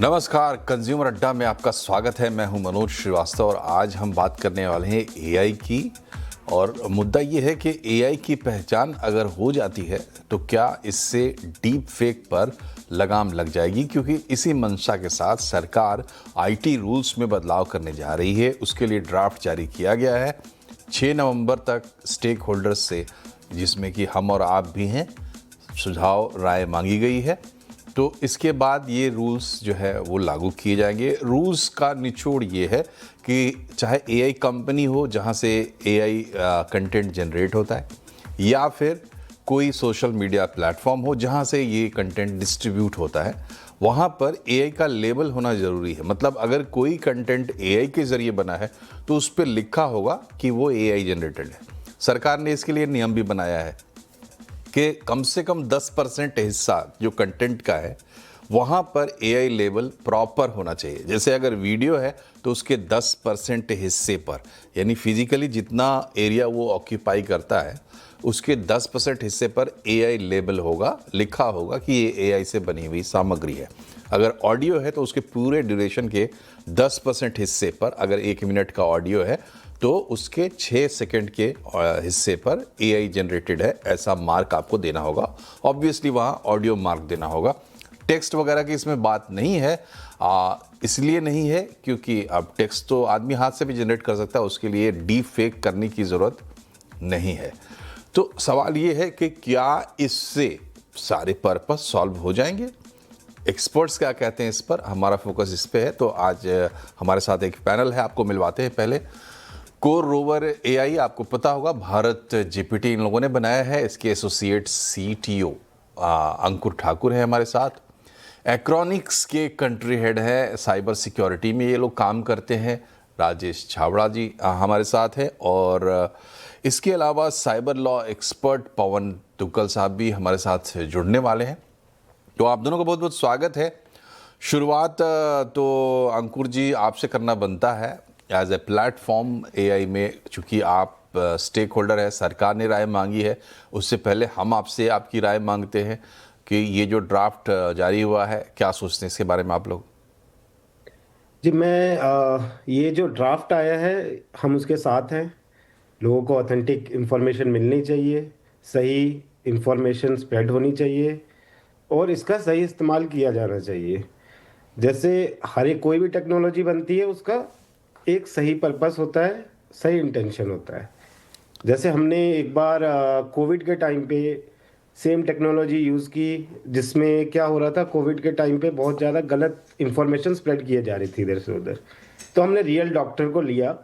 नमस्कार, कंज्यूमर अड्डा में आपका स्वागत है। मैं हूं मनोज श्रीवास्तव और आज हम बात करने वाले हैं एआई की। और मुद्दा ये है कि एआई की पहचान अगर हो जाती है तो क्या इससे डीप फेक पर लगाम लग जाएगी, क्योंकि इसी मंशा के साथ सरकार आईटी रूल्स में बदलाव करने जा रही है। उसके लिए ड्राफ्ट जारी किया गया है 6 नवंबर तक स्टेक होल्डर्स से, जिसमें कि हम और आप भी हैं। सुझाव राय मांगी गई है, तो इसके बाद ये रूल्स जो है वो लागू किए जाएंगे। रूल्स का निचोड़ ये है कि चाहे एआई कंपनी हो जहाँ से एआई कंटेंट जनरेट होता है, या फिर कोई सोशल मीडिया प्लेटफॉर्म हो जहाँ से ये कंटेंट डिस्ट्रीब्यूट होता है, वहाँ पर एआई का लेबल होना ज़रूरी है। मतलब अगर कोई कंटेंट एआई के ज़रिए बना है तो उस पर लिखा होगा कि वो एआई जनरेटेड है। सरकार ने इसके लिए नियम भी बनाया है कि कम से कम 10% हिस्सा जो कंटेंट का है वहाँ पर एआई लेबल प्रॉपर होना चाहिए। जैसे अगर वीडियो है तो उसके 10% हिस्से पर, यानी फिजिकली जितना एरिया वो ऑक्यूपाई करता है उसके 10% हिस्से पर एआई लेबल होगा, लिखा होगा कि ये एआई से बनी हुई सामग्री है। अगर ऑडियो है तो उसके पूरे ड्यूरेशन के 10% हिस्से पर, अगर 1 मिनट का ऑडियो है तो उसके 6 सेकंड के हिस्से पर एआई जनरेटेड है, ऐसा मार्क आपको देना होगा। ऑब्वियसली वहाँ ऑडियो मार्क देना होगा। टेक्स्ट वगैरह की इसमें बात नहीं है, इसलिए नहीं है क्योंकि अब टेक्स्ट तो आदमी हाथ से भी जनरेट कर सकता है, उसके लिए डीप फेक करने की ज़रूरत नहीं है। तो सवाल ये है कि क्या इससे सारे पर्पस सॉल्व हो जाएंगे? एक्सपर्ट्स क्या कहते हैं इस पर, हमारा फोकस इस पे है। तो आज हमारे साथ एक पैनल है, आपको मिलवाते हैं। पहले कोर रोवर एआई, आपको पता होगा भारत जीपीटी इन लोगों ने बनाया है। इसके एसोसिएट सीटीओ अंकुर ठाकुर है हमारे साथ। एक्रोनिक्स के कंट्री हेड है, साइबर सिक्योरिटी में ये लोग काम करते हैं, राजेश छाबड़ा जी हमारे साथ हैं। और इसके अलावा साइबर लॉ एक्सपर्ट पवन तुक्कल साहब भी हमारे साथ जुड़ने वाले हैं। तो आप दोनों का बहुत बहुत स्वागत है। शुरुआत तो अंकुर जी आपसे करना बनता है एज ए प्लेटफॉर्म एआई में, चूँकि आप स्टेक होल्डर है, सरकार ने राय मांगी है। उससे पहले हम आपसे आपकी राय मांगते हैं कि ये जो ड्राफ्ट जारी हुआ है, क्या सोचते हैं इसके बारे में आप लोग? जी ये जो ड्राफ्ट आया है हम उसके साथ हैं। लोगों को ऑथेंटिक इन्फॉर्मेशन मिलनी चाहिए, सही इन्फॉर्मेशन स्प्रेड होनी चाहिए और इसका सही इस्तेमाल किया जाना चाहिए। जैसे हर एक कोई भी टेक्नोलॉजी बनती है उसका एक सही पर्पस होता है, सही इंटेंशन होता है। जैसे हमने एक बार कोविड के टाइम पे सेम टेक्नोलॉजी यूज़ की, जिसमें क्या हो रहा था, कोविड के टाइम पे बहुत ज़्यादा गलत इन्फॉर्मेशन स्प्रेड किए जा रही थी इधर से उधर। तो हमने रियल डॉक्टर को लिया,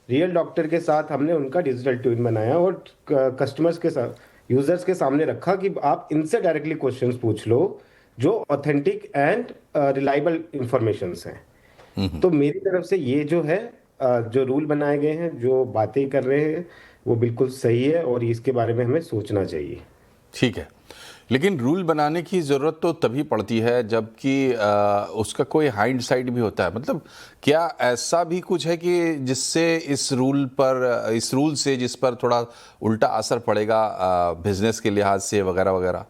रियल डॉक्टर के साथ हमने उनका डिजिटल ट्विन बनाया और कस्टमर्स के साथ, यूज़र्स के सामने रखा कि आप इनसे डायरेक्टली क्वेश्चंस पूछ लो जो ऑथेंटिक एंड रिलायबल इंफॉर्मेशंस हैं। तो मेरी तरफ से ये जो है जो रूल बनाए गए हैं, जो बातें कर रहे हैं, वो बिल्कुल सही है और इसके बारे में हमें सोचना चाहिए। ठीक है, लेकिन रूल बनाने की ज़रूरत तो तभी पड़ती है जबकि उसका कोई हाइंड साइड भी होता है। मतलब क्या ऐसा भी कुछ है कि जिससे इस रूल से जिस पर थोड़ा उल्टा असर पड़ेगा बिजनेस के लिहाज से वगैरह वगैरह?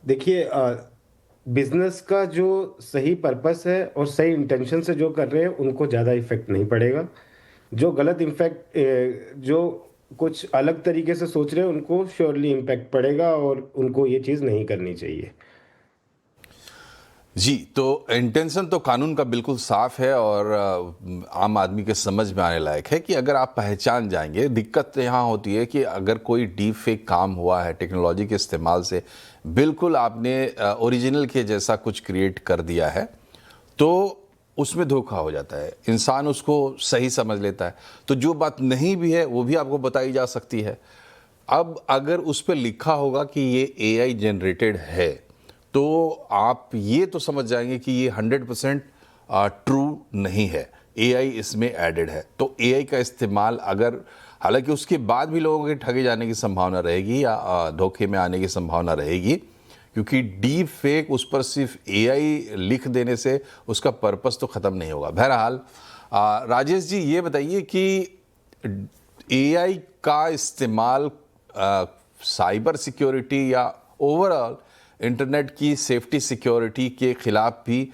देखिए, बिजनेस का जो सही पर्पस है और सही इंटेंशन से जो कर रहे हैं उनको ज़्यादा इफेक्ट नहीं पड़ेगा। जो गलत इम्फेक्ट, जो कुछ अलग तरीके से सोच रहे हैं उनको श्योरली इम्पैक्ट पड़ेगा और उनको ये चीज़ नहीं करनी चाहिए। जी, तो इंटेंशन तो कानून का बिल्कुल साफ है और आम आदमी के समझ में आने लायक है कि अगर आप पहचान जाएंगे। दिक्कत यहाँ होती है कि अगर कोई डीप फेक काम हुआ है टेक्नोलॉजी के इस्तेमाल से, बिल्कुल आपने ओरिजिनल के जैसा कुछ क्रिएट कर दिया है, तो उसमें धोखा हो जाता है। इंसान उसको सही समझ लेता है, तो जो बात नहीं भी है वो भी आपको बताई जा सकती है। अब अगर उस पर लिखा होगा कि ये एआई जनरेटेड है तो आप ये तो समझ जाएंगे कि ये 100% ट्रू नहीं है, एआई इसमें एडेड है। तो एआई का इस्तेमाल अगर, हालांकि उसके बाद भी लोगों के ठगे जाने की संभावना रहेगी या धोखे में आने की संभावना रहेगी, क्योंकि डीप फेक उस पर सिर्फ एआई लिख देने से उसका पर्पस तो ख़त्म नहीं होगा। बहरहाल राजेश जी ये बताइए कि एआई का इस्तेमाल साइबर सिक्योरिटी या ओवरऑल इंटरनेट की सेफ्टी सिक्योरिटी के खिलाफ भी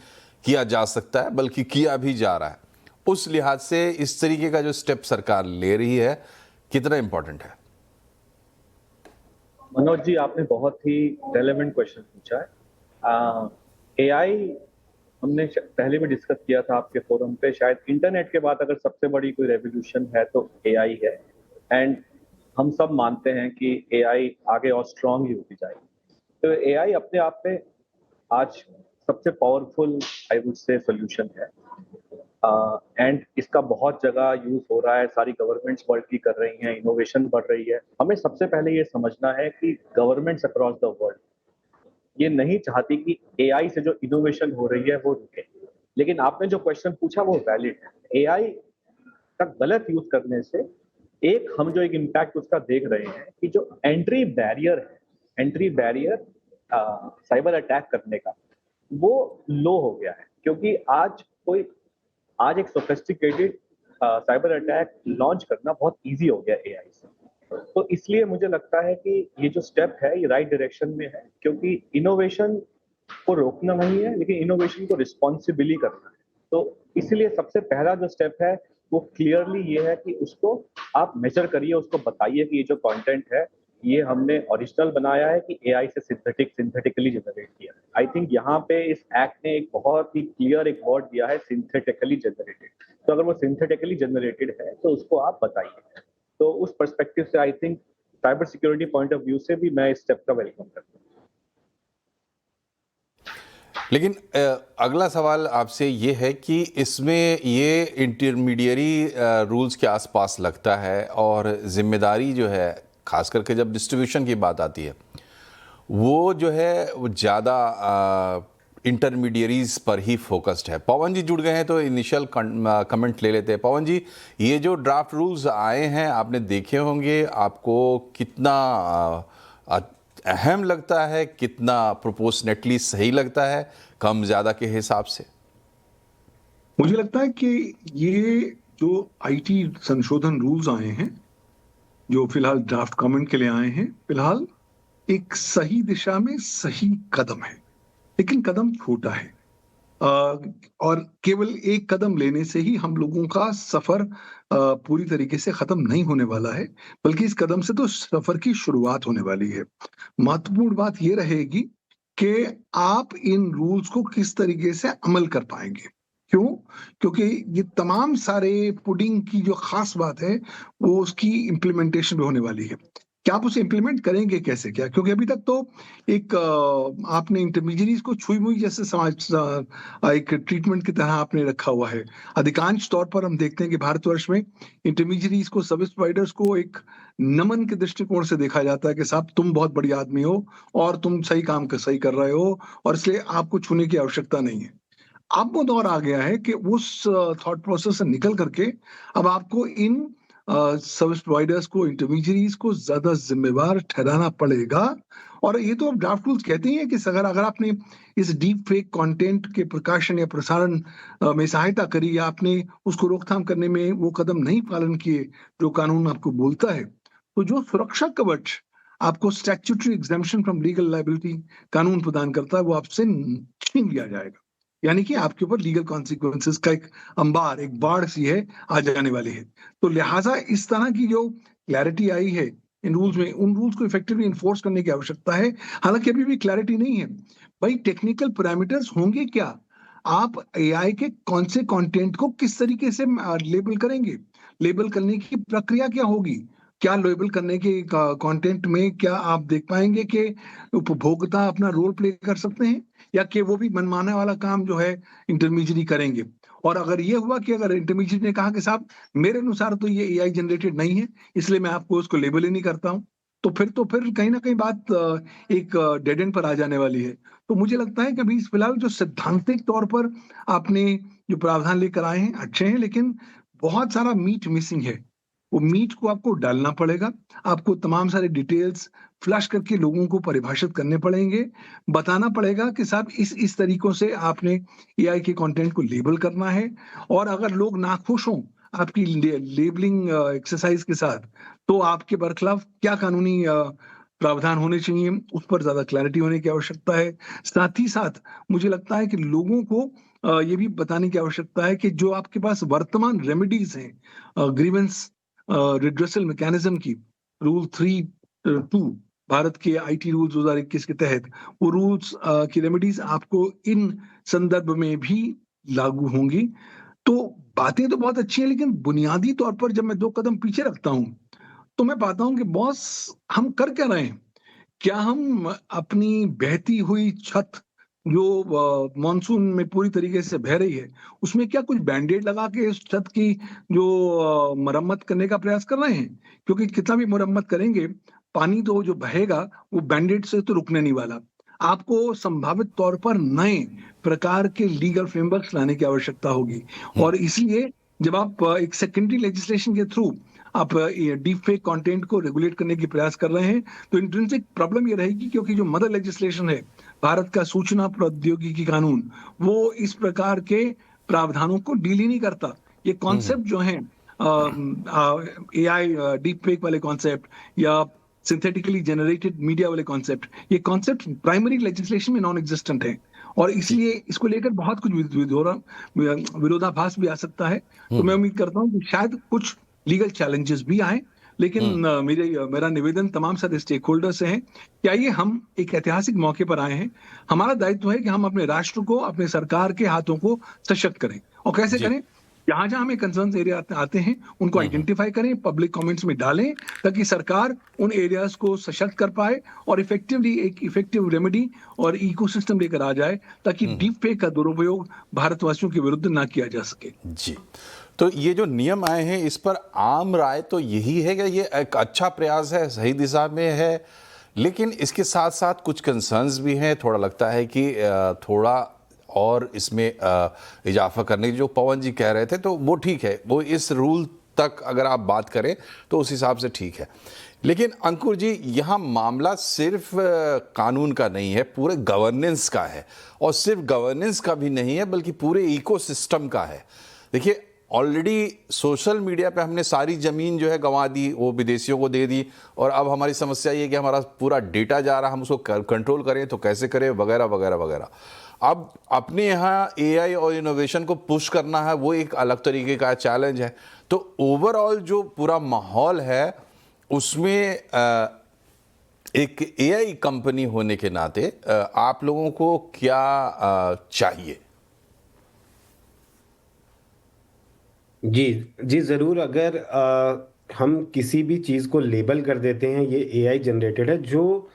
किया जा सकता है, बल्कि किया भी जा रहा है। उस लिहाज से इस तरीके का जो स्टेप सरकार ले रही है कितना इंपॉर्टेंट है? मनोज जी, आपने बहुत ही रेलेवेंट क्वेश्चन पूछा है। एआई हमने पहले भी डिस्कस किया था आपके फोरम पे। शायद इंटरनेट के बाद अगर सबसे बड़ी कोई रेवोल्यूशन है तो एआई है। एंड हम सब मानते हैं कि एआई आगे और स्ट्रांग ही होती जाएगी। तो एआई अपने आप में आज सबसे powerful I would say solution है। एंड इसका बहुत जगह यूज हो रहा है, सारी गवर्नमेंट्स वर्ल्ड की कर रही हैं, इनोवेशन बढ़ रही है। हमें सबसे पहले ये समझना है कि गवर्नमेंट्स अक्रॉस द वर्ल्ड ये नहीं चाहती कि एआई से जो इनोवेशन हो रही है वो रुके। लेकिन आपने जो क्वेश्चन पूछा वो वैलिड है। एआई का गलत यूज करने से हम जो एक इम्पैक्ट उसका देख रहे हैं कि जो एंट्री बैरियर साइबर अटैक करने का वो लो हो गया है। क्योंकि आज एक सोफिस्टिकेटेड साइबर अटैक लॉन्च करना बहुत इजी हो गया एआई से। तो इसलिए मुझे लगता है कि ये जो स्टेप है ये राइट डायरेक्शन में है, क्योंकि इनोवेशन को रोकना नहीं है लेकिन इनोवेशन को रिस्पॉन्सिबली करना है। तो इसलिए सबसे पहला जो स्टेप है वो क्लियरली ये है कि उसको आप मेजर करिए, उसको बताइए कि ये जो कंटेंट है ये हमने ओरिजिनल बनाया है कि एआई से सिंथेटिकली जनरेट किया है। आई थिंक यहाँ पे इस एक्ट ने एक बहुत ही क्लियर एक वर्ड दिया है, सिंथेटिकली जनरेटेड। तो अगर वो सिंथेटिकली जनरेटेड है तो उसको आप बताइए। तो उस पर्सपेक्टिव से I think cyber security point of view से भी मैं इस स्टेप का वेलकम करता हूँ। लेकिन अगला सवाल आपसे ये है कि इसमें ये इंटरमीडियरी रूल्स के आसपास लगता है, और जिम्मेदारी जो है खास करके जब डिस्ट्रीब्यूशन की बात आती है वो जो है वो ज़्यादा इंटरमीडियरीज पर ही फोकस्ड है। पवन जी जुड़ गए हैं तो इनिशियल कमेंट ले लेते हैं। पवन जी, ये जो ड्राफ्ट रूल्स आए हैं आपने देखे होंगे, आपको कितना अहम लगता है, कितना प्रोपोर्शनेटली सही लगता है, कम ज़्यादा के हिसाब से? मुझे लगता है कि ये जो आईटी संशोधन रूल्स आए हैं जो फिलहाल ड्राफ्ट कमेंट के लिए आए हैं, फिलहाल एक सही दिशा में सही कदम है, लेकिन कदम छोटा है। और केवल एक कदम लेने से ही हम लोगों का सफर पूरी तरीके से खत्म नहीं होने वाला है, बल्कि इस कदम से तो सफर की शुरुआत होने वाली है। महत्वपूर्ण बात यह रहेगी कि आप इन रूल्स को किस तरीके से अमल कर पाएंगे। क्यों? क्योंकि ये तमाम सारे पुडिंग की जो खास बात है वो उसकी इम्प्लीमेंटेशन में होने वाली है। क्या आप उसे इम्प्लीमेंट करेंगे कैसे? क्या, क्योंकि अभी तक तो एक आपने इंटरमीडियरीज को छुई मुई जैसे एक ट्रीटमेंट की तरह आपने रखा हुआ है। अधिकांश तौर पर हम देखते हैं कि भारतवर्ष में इंटरमीडियरीज को, सर्विस प्रोवाइडर्स को एक नमन के दृष्टिकोण से देखा जाता है कि साहब तुम बहुत बड़ी आदमी हो और तुम सही काम सही कर रहे हो और इसलिए आपको छूने की आवश्यकता नहीं है। अब वो दौर आ गया है कि उस थॉट प्रोसेस से निकल करके अब आपको इन सर्विस प्रोवाइडर्स को, इंटरमीडियरीज को ज्यादा जिम्मेवार ठहराना पड़ेगा। और ये तो अब ड्राफ्ट रूल्स कहते ही हैं कि अगर आपने इस डीप फेक कंटेंट के प्रकाशन या प्रसारण में सहायता करी या आपने उसको रोकथाम करने में वो कदम नहीं पालन किए जो कानून आपको बोलता है, तो जो सुरक्षा कवच आपको statutory exemption from legal liability कानून प्रदान करता है वो आपसे छीन लिया जाएगा। यानी कि आपके ऊपर लीगल कॉन्सिक्वेंसेस का एक अंबार, एक बाढ़ सी है आ जाने वाली है। तो लिहाजा इस तरह की जो क्लैरिटी आई है इन रूल्स में, उन रूल्स को इफेक्टिवली इन्फोर्स करने की आवश्यकता है। हालांकि अभी भी क्लैरिटी नहीं है भाई, टेक्निकल पैरामीटर्स होंगे क्या, आप एआई के कौन से कंटेंट को किस तरीके से लेबल करेंगे, लेबल करने की प्रक्रिया क्या होगी, क्या लेबल करने के कंटेंट में क्या आप देख पाएंगे कि उपभोक्ता अपना रोल प्ले कर सकते हैं या कि वो भी मनमाने वाला काम जो है इंटरमीडियरी करेंगे। और अगर ये हुआ कि अगर इंटरमीडियरी ने कहा कि साहब मेरे अनुसार तो ये एआई जनरेटेड नहीं है इसलिए मैं आपको उसको लेबल ही नहीं करता हूं, तो फिर कहीं ना कहीं बात एक डेड एंड पर आ जाने वाली है। तो मुझे लगता है कि अभी फिलहाल जो सैद्धांतिक तौर पर आपने जो प्रावधान लेकर आए हैं अच्छे हैं, लेकिन बहुत सारा मीट मिसिंग है। वो मीट को आपको डालना पड़ेगा, आपको तमाम सारे डिटेल्स फ्लश करके लोगों को परिभाषित करने पड़ेंगे, बताना पड़ेगा कि साहब इस तरीकों से आपने एआई के कंटेंट को लेबल करना है। और अगर लोग नाखुश हों आपकी लेबलिंग एक्सरसाइज के साथ तो आपके बरखिलाफ क्या कानूनी प्रावधान होने चाहिए, उस पर ज्यादा क्लैरिटी होने की आवश्यकता है। साथ ही साथ मुझे लगता है कि लोगों को ये भी बताने की आवश्यकता है कि जो आपके पास वर्तमान रेमेडीज हैं ग्रीवेंस रिड्रेसल मैकेनिज्म की, रूल 3(2) भारत के आईटी रूल्स 2021 के तहत, वो रूल्स की रेमेडीज आपको इन संदर्भ में भी लागू होंगी। तो बातें तो बहुत अच्छी हैं, लेकिन बुनियादी तौर पर जब मैं 2 कदम पीछे रखता हूं तो मैं पाता हूं कि बॉस, हम कर क्या रहे हैं? क्या हम अपनी बहती हुई छत जो मानसून में पूरी तरीके से बह रही है, उसमें क्या कुछ बैंडेड लगा के इस छत की जो मरम्मत करने का प्रयास कर रहे हैं? क्योंकि कितना भी मरम्मत करेंगे, पानी तो जो बहेगा वो बैंडेड से तो रुकने नहीं वाला। आपको संभावित तौर पर नए प्रकार के लीगल फ्रेमवर्क्स लाने की आवश्यकता होगी, और इसलिए जब आप एक सेकेंडरी लेजिस्लेशन के थ्रू आप डीप फेक कंटेंट को रेगुलेट करने की प्रयास कर रहे हैं, तो इंट्रिंसिक प्रॉब्लम ये रहेगी, क्योंकि जो मदर लेजिस्लेशन है भारत का सूचना प्रौद्योगिकी कानून, वो इस प्रकार के प्रावधानों को डील ही नहीं करता। ये कॉन्सेप्ट जो है एआई डीप फेक वाले कॉन्सेप्ट या सिंथेटिकली जनरेटेड मीडिया वाले कॉन्सेप्ट, ये कॉन्सेप्ट प्राइमरी लेजिस्लेशन में नॉन एग्जिस्टेंट है, और इसलिए इसको लेकर बहुत कुछ विरोधाभास भी आ सकता है। तो मैं उम्मीद करता हूँ कि शायद कुछ लीगल चैलेंजेस भी आए, लेकिन मेरा निवेदन तमाम सारे स्टेक होल्डर से है कि आइए, हम एक ऐतिहासिक मौके पर आए हैं। हमारा दायित्व है कि हम अपने राष्ट्र को, अपने सरकार के हाथों को सशक्त करें। और कैसे करें? जहां जहां हमें कंसर्न एरिया आते हैं उनको आइडेंटिफाई करें, पब्लिक कमेंट्स में डालें, ताकि सरकार उन एरियाज को सशक्त कर पाए और इफेक्टिवली एक इफेक्टिव रेमेडी और इकोसिस्टम लेकर आ जाए, ताकि डीप फेक का दुरुपयोग भारतवासियों के विरुद्ध ना किया जा सके। जी, तो ये जो नियम आए हैं, इस पर आम राय तो यही है कि ये एक अच्छा प्रयास है, सही दिशा में है, लेकिन इसके साथ साथ कुछ कंसर्न्स भी हैं। थोड़ा लगता है कि थोड़ा और इसमें इजाफा करने की, जो पवन जी कह रहे थे, तो वो ठीक है, वो इस रूल तक अगर आप बात करें तो उस हिसाब से ठीक है। लेकिन अंकुर जी, यहाँ मामला सिर्फ कानून का नहीं है, पूरे गवर्नेंस का है, और सिर्फ गवर्नेंस का भी नहीं है बल्कि पूरे इकोसिस्टम का है। देखिए, ऑलरेडी सोशल मीडिया पे हमने सारी ज़मीन जो है गंवा दी, वो विदेशियों को दे दी, और अब हमारी समस्या ये है कि हमारा पूरा डेटा जा रहा, हम उसको कंट्रोल करें तो कैसे करें, वगैरह वगैरह वगैरह। अब अपने यहाँ एआई और इनोवेशन को पुश करना है, वो एक अलग तरीके का चैलेंज है। तो ओवरऑल जो पूरा माहौल है उसमें एक एआई कंपनी होने के नाते आप लोगों को क्या चाहिए? जी ज़रूर। अगर हम किसी भी चीज़ को लेबल कर देते हैं ये एआई जनरेटेड है, जो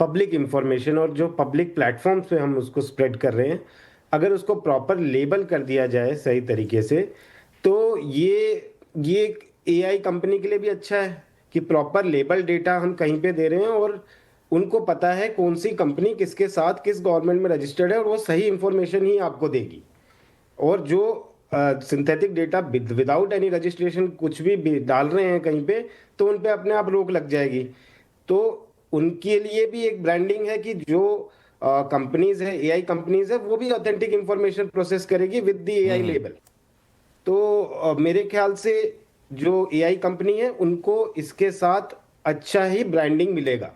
पब्लिक इंफॉर्मेशन और जो पब्लिक प्लेटफॉर्म्स पे हम उसको स्प्रेड कर रहे हैं, अगर उसको प्रॉपर लेबल कर दिया जाए सही तरीके से, तो ये एआई कंपनी के लिए भी अच्छा है कि प्रॉपर लेबल डेटा हम कहीं पे दे रहे हैं, और उनको पता है कौन सी कंपनी किसके साथ किस गवर्नमेंट में रजिस्टर्ड है, और वो सही इंफॉर्मेशन ही आपको देगी। और जो synthetic data without any registration कुछ भी डाल रहे हैं कहीं पे, तो उन पे अपने आप रोक लग जाएगी। तो उनके लिए भी एक ब्रांडिंग है कि जो कंपनीज है, एआई कंपनीज है, वो भी ऑथेंटिक इंफॉर्मेशन प्रोसेस करेगी विद द एआई लेबल। तो मेरे ख्याल से जो एआई कंपनी है उनको इसके साथ अच्छा ही ब्रांडिंग मिलेगा।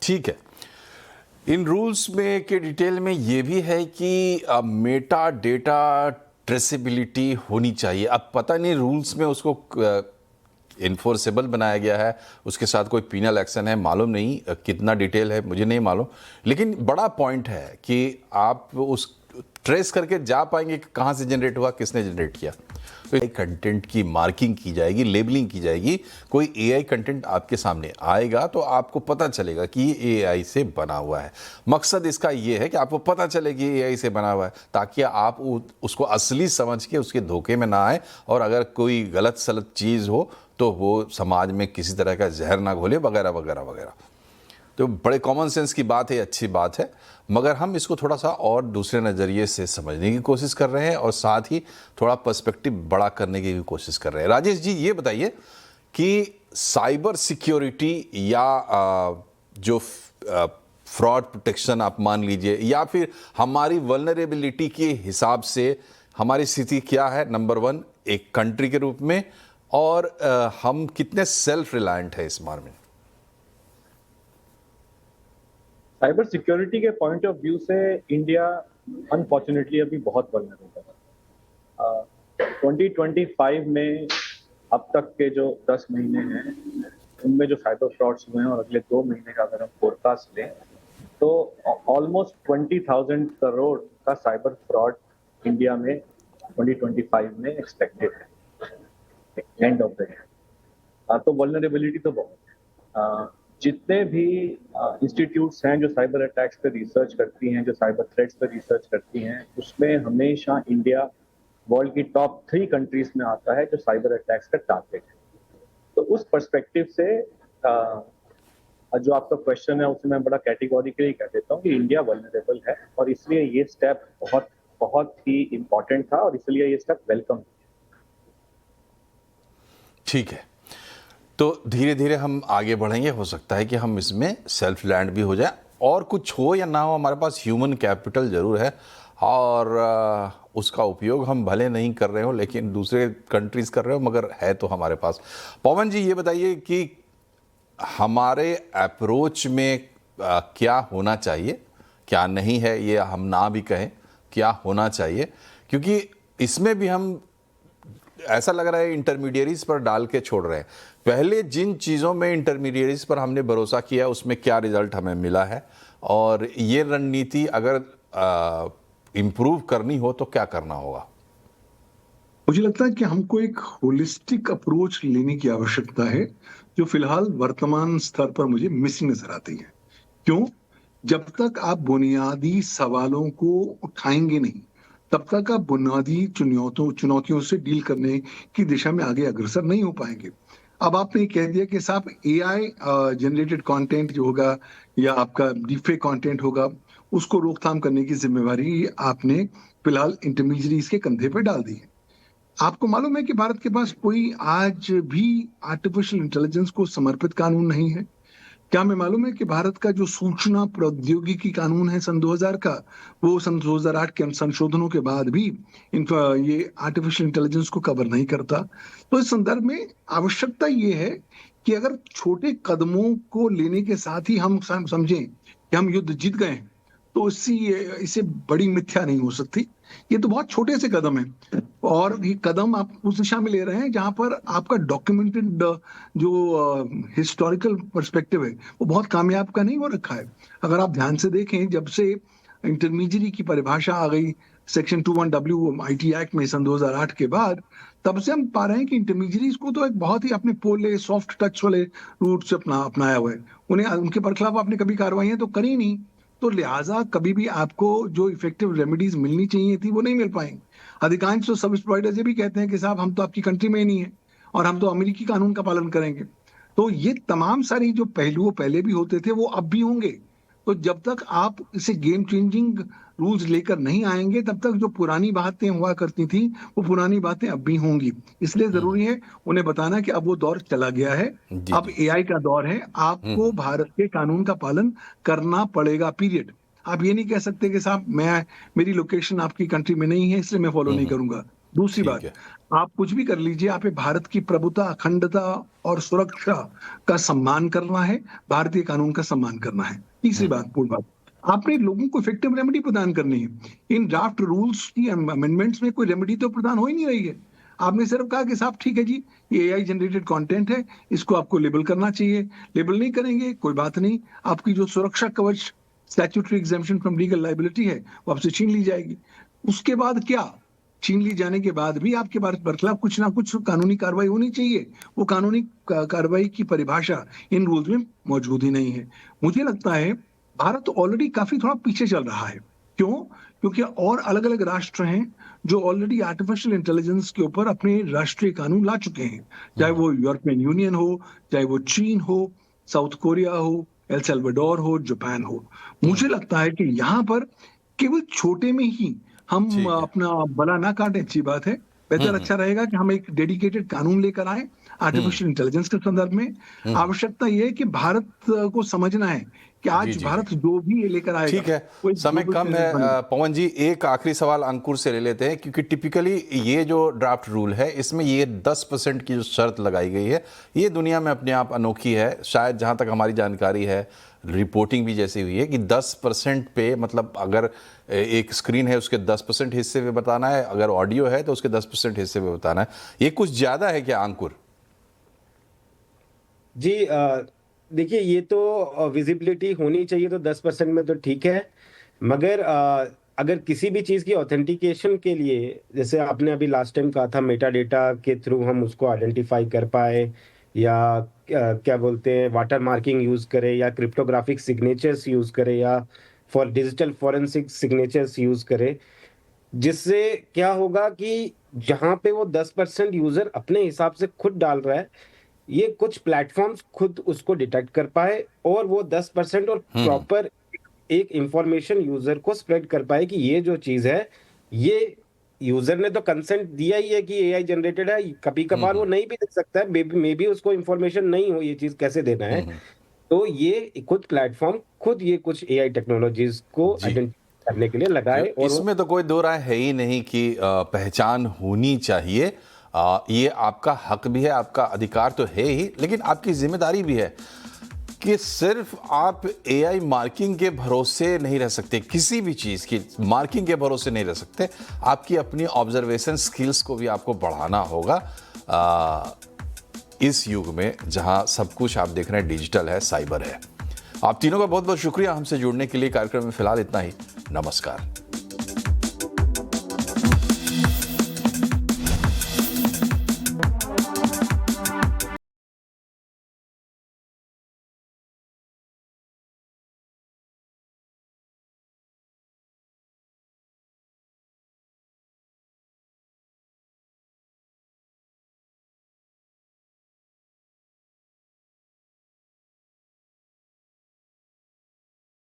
ठीक है। इन रूल्स में के डिटेल में ये भी है कि मेटा डेटा ट्रेसेबिलिटी होनी चाहिए। अब पता नहीं रूल्स में उसको इन्फोर्सेबल बनाया गया है, उसके साथ कोई पीनल एक्शन है, मालूम नहीं कितना डिटेल है, मुझे नहीं मालूम। लेकिन बड़ा पॉइंट है कि आप उस ट्रेस करके जा पाएंगे कि कहाँ से जनरेट हुआ, किसने जनरेट किया। तो कंटेंट की मार्किंग की जाएगी, लेबलिंग की जाएगी। कोई एआई कंटेंट आपके सामने आएगा तो आपको पता चलेगा कि ये एआई से बना हुआ है। मकसद इसका ये है कि आपको पता चले कि एआई से बना हुआ है, ताकि आप उसको असली समझ के उसके धोखे में ना आए, और अगर कोई गलत सलत चीज़ हो तो वो समाज में किसी तरह का जहर ना घोले, वगैरह वगैरह वगैरह। तो बड़े कॉमन सेंस की बात है, अच्छी बात है, मगर हम इसको थोड़ा सा और दूसरे नज़रिए से समझने की कोशिश कर रहे हैं, और साथ ही थोड़ा पर्सपेक्टिव बड़ा करने की भी कोशिश कर रहे हैं। राजेश जी, ये बताइए कि साइबर सिक्योरिटी या जो फ्रॉड प्रोटेक्शन आप मान लीजिए, या फिर हमारी वल्नरेबिलिटी के हिसाब से हमारी स्थिति क्या है, नंबर 1 एक कंट्री के रूप में, और हम कितने सेल्फ रिलायंट है इस बारे में? साइबर सिक्योरिटी के पॉइंट ऑफ व्यू से इंडिया अनफॉर्चुनेटली अभी बहुत वल्नरेबल है। 2025 में अब तक के जो 10 महीने हैं उनमें जो साइबर फ्रॉड्स हुए हैं और अगले 2 महीने का अगर हम फोरकास्ट लें तो ऑलमोस्ट 20,000 करोड़ का साइबर फ्रॉड इंडिया में 2025 में एक्सपेक्टेड है एंड ऑफ द ईयर। तो वल्नरेबिलिटी तो बहुत है। जितने भी इंस्टीट्यूट्स हैं जो साइबर अटैक्स पे रिसर्च करती हैं, जो साइबर थ्रेट्स पे रिसर्च करती हैं, उसमें हमेशा इंडिया वर्ल्ड की टॉप 3 कंट्रीज में आता है जो साइबर अटैक्स का टारगेट है। तो उस पर्सपेक्टिव से जो आपका क्वेश्चन है उसे मैं बड़ा कैटेगोरिकली कह देता हूँ कि इंडिया वल्नरेबल है और इसलिए ये स्टेप बहुत बहुत ही इम्पोर्टेंट था और इसलिए ये स्टेप वेलकम। ठीक है, तो धीरे धीरे हम आगे बढ़ेंगे। हो सकता है कि हम इसमें सेल्फ लैंड भी हो जाए, और कुछ हो या ना हो हमारे पास ह्यूमन कैपिटल ज़रूर है और उसका उपयोग हम भले नहीं कर रहे हो लेकिन दूसरे कंट्रीज़ कर रहे हो, मगर है तो हमारे पास। पवन जी, ये बताइए कि हमारे अप्रोच में क्या होना चाहिए, क्या नहीं है ये हम ना भी कहें, क्या होना चाहिए, क्योंकि इसमें भी हम ऐसा लग रहा है इंटरमीडियरीज पर डाल के छोड़ रहे हैं। पहले जिन चीज़ों में इंटरमीडियरीज पर हमने भरोसा किया उसमें क्या रिजल्ट हमें मिला है, और ये रणनीति अगर इम्प्रूव करनी हो तो क्या करना होगा? मुझे लगता है कि हमको एक होलिस्टिक अप्रोच लेने की आवश्यकता है, जो फिलहाल वर्तमान स्तर पर मुझे मिसिंग नजर आती है। क्यों? जब तक आप बुनियादी सवालों को उठाएंगे नहीं, तब तक आप बुनियादी चुनौतियों से डील करने की दिशा में आगे अग्रसर नहीं हो पाएंगे। अब आपने कह दिया कि साहब एआई जनरेटेड कंटेंट जो होगा या आपका डीफेक कंटेंट होगा, उसको रोकथाम करने की जिम्मेवारी आपने फिलहाल इंटरमीडियरीज के कंधे पर डाल दी है। आपको मालूम है कि भारत के पास कोई आज भी आर्टिफिशियल इंटेलिजेंस को समर्पित कानून नहीं है। क्या हमें मालूम है कि भारत का जो सूचना प्रौद्योगिकी कानून है सन 2000 का, वो सन 2008 के संशोधनों के बाद भी ये आर्टिफिशियल इंटेलिजेंस को कवर नहीं करता। तो इस संदर्भ में आवश्यकता ये है कि अगर छोटे कदमों को लेने के साथ ही हम समझें कि हम युद्ध जीत गए हैं, तो इससे बड़ी मिथ्या नहीं हो सकती। ये तो बहुत छोटे से कदम है और ये कदम आप उस दिशा में ले रहे हैं जहां पर आपका डॉक्यूमेंटेड जो हिस्टोरिकल पर्सपेक्टिव है वो बहुत कामयाब का नहीं हो रखा है। अगर आप ध्यान से देखें, जब से इंटरमीडियरी की परिभाषा आ गई सेक्शन 21W आईटी एक्ट में सन 2008 के बाद, तब से हम पा रहे हैं कि इंटरमीडियरीज को तो एक बहुत ही अपने पोले सॉफ्ट टच वाले रूट से अपनाया हुआ है। उनके बरखिलाफ आपने कभी कार्रवाइयां तो करी नहीं, तो लिहाजा कभी भी आपको जो इफेक्टिव रेमेडीज मिलनी चाहिए थी वो नहीं मिल पाएंगी। अधिकांश तो सर्विस प्रोवाइडर्स ये भी कहते हैं कि साहब हम तो आपकी कंट्री में ही नहीं है और हम तो अमेरिकी कानून का पालन करेंगे। तो ये तमाम सारी जो पहलू पहले भी होते थे वो अब भी होंगे। तो जब तक आप इसे गेम चेंजिंग रूल्स लेकर नहीं आएंगे, तब तक जो पुरानी बातें हुआ करती थी वो पुरानी बातें अब भी होंगी। इसलिए जरूरी है उन्हें बताना कि अब वो दौर चला गया है, अब एआई का दौर है, आपको भारत के कानून का पालन करना पड़ेगा, पीरियड। आप ये नहीं कह सकते कि साहब मेरी लोकेशन आपकी कंट्री में नहीं है इसलिए मैं फॉलो नहीं करूंगा। दूसरी बात, आप कुछ भी कर लीजिए, आप भारत की प्रभुता, अखंडता और सुरक्षा का सम्मान करना है, भारतीय कानून का सम्मान करना है। तीसरी बात, पूर्ण बात, आपने लोगों को इफेक्टिव रेमेडी प्रदान करनी है। इन ड्राफ्ट रूल्स की अमेंडमेंट्स में कोई रेमेडी तो प्रदान हो ही नहीं रही है। आपने सिर्फ कहा कि साहब ठीक है जी, ये एआई जनरेटेड कंटेंट है, इसको आपको लेबल करना चाहिए। लेबल नहीं करेंगे कोई बात नहीं, आपकी जो सुरक्षा कवच statutory exemption from legal liability है वो आपसे छीन ली जाएगी। उसके बाद क्या, छीन ली जाने के बाद भी आपके बरखिलाफ कुछ ना कुछ कानूनी कार्रवाई होनी चाहिए। वो कानूनी कार्रवाई की परिभाषा इन रूल्स में मौजूद ही नहीं है। मुझे लगता है भारत ऑलरेडी काफी थोड़ा पीछे चल रहा है। क्यों? क्योंकि और अलग अलग राष्ट्र हैं जो ऑलरेडी आर्टिफिशियल इंटेलिजेंस के ऊपर अपने राष्ट्रीय कानून ला चुके हैं, चाहे वो यूरोपियन यूनियन हो, चाहे वो चीन हो, साउथ कोरिया हो, एल सल्वाडोर हो, जापान हो। मुझे लगता है कि यहाँ पर केवल छोटे में ही हम अपना बला ना काटें, अच्छी बात है। बेहतर अच्छा रहेगा कि हम एक डेडिकेटेड कानून लेकर आए आर्टिफिशियल इंटेलिजेंस के संदर्भ में। आवश्यकता यह है कि भारत को समझना है कि आज जी। भारत जो भी ये लेकर आएगा ठीक है, वो एक समय global कम है। player बनेगा। पवन जी, एक आखिरी सवाल अंकुर से ले लेते हैं, क्योंकि टिपिकली ये जो ड्राफ्ट रूल है इसमें ये 10% की जो शर्त लगाई गई है, ये दुनिया में अपने आप अनोखी है। शायद जहाँ तक हमारी जानकारी है, रिपोर्टिंग भी जैसी हुई है कि 10% पे, मतलब अगर एक स्क्रीन है उसके 10% हिस्से पे बताना है, अगर ऑडियो है तो उसके 10% हिस्से पे बताना है। ये कुछ ज़्यादा है क्या अंकुर? जी देखिए, ये तो विजिबिलिटी होनी चाहिए तो 10% में तो ठीक है, मगर अगर किसी भी चीज़ की ऑथेंटिकेशन के लिए, जैसे आपने अभी लास्ट टाइम कहा था, मेटा डेटा के थ्रू हम उसको आइडेंटिफाई कर पाए, या क्या बोलते हैं, वाटर मार्किंग यूज़ करें, या क्रिप्टोग्राफिक सिग्नेचर्स यूज़ करें, या for digital forensic signatures use करें, जिससे क्या होगा कि जहाँ पे वो 10% यूज़र अपने हिसाब से खुद डाल रहा है, ये कुछ प्लेटफॉर्म्स खुद उसको डिटेक्ट कर पाए और वो 10% और प्रॉपर एक इंफॉर्मेशन यूजर को स्प्रेड कर पाए कि ये जो चीज है, ये यूजर ने तो कंसेंट दिया ही है कि एआई जनरेटेड है। कभी कभार वो नहीं भी दे सकता है, मे बी उसको इंफॉर्मेशन नहीं हो ये चीज कैसे देना है। तो ये खुद प्लेटफॉर्म खुद ये कुछ एआई टेक्नोलॉजीज को जी। आइडेंटिफाई करने के लिए लगाए, और वो इसमें तो कोई दो राय है ही नहीं कि पहचान होनी चाहिए। ये आपका हक भी है, आपका अधिकार तो है ही, लेकिन आपकी जिम्मेदारी भी है कि सिर्फ आप एआई मार्किंग के भरोसे नहीं रह सकते, किसी भी चीज़ की मार्किंग के भरोसे नहीं रह सकते। आपकी अपनी ऑब्जर्वेशन स्किल्स को भी आपको बढ़ाना होगा इस युग में जहां सब कुछ आप देख रहे हैं डिजिटल है, साइबर है। आप तीनों का बहुत बहुत शुक्रिया हमसे जुड़ने के लिए। कार्यक्रम में फिलहाल इतना ही। नमस्कार।